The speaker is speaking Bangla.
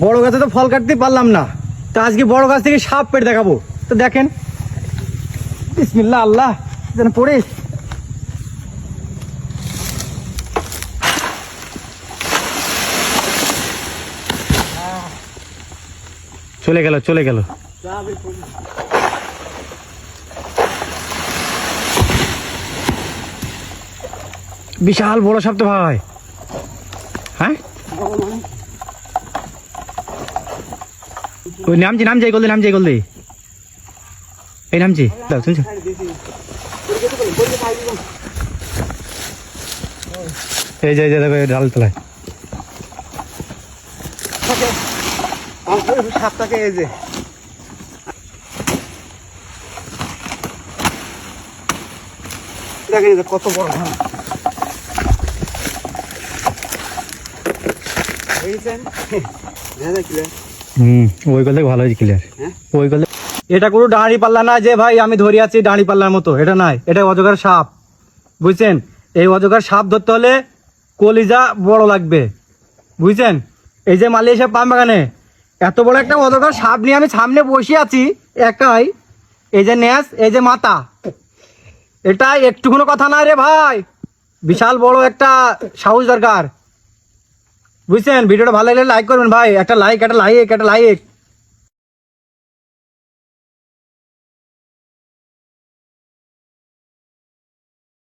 বড় গাছে তো ফল কাটতে পারলাম না, তো আজকে বড় গাছ থেকে সাপ পেট দেখাবো। তো দেখেন, বিসমিল্লাহ, আল্লাহ যেন পড়ে। চলে গেল চলে গেল। বিশাল বড় সাপ তো ভাই। হ্যাঁ ওই নামছি নামছি এই করলে এই নামছি শুনছো? এই যে দেখো ঢাল তলায় সাপটাকে, এই যে দেখেন কত বড় ধান। ওই করলে ভালো হয়েছে ক্লিয়ার। ওই করলে এটা কোনো ডাঁড়ি পাল্লা না যে ভাই আমি ধরে আছি ডাঁড়ি পাল্লার মতো, এটা নাই, এটা অজগর সাপ, বুঝছেন? এই অজগর সাপ ধরতে হলে কলিজা বড় লাগবে, বুঝছেন? এই যে মালয়েশিয়া পাম বাগানে এত বড় একটা অজগর সাপ নিয়ে আমি সামনে বসে আছি একাই, এই যে ন্যাস, এই যে মাথা, এটা একটু কোনো কথা না রে ভাই, বিশাল বড় একটা সাহস দরকার, বুঝছেন? ভিডিওটা ভালো লাগলে লাইক করবেন ভাই, একটা লাইক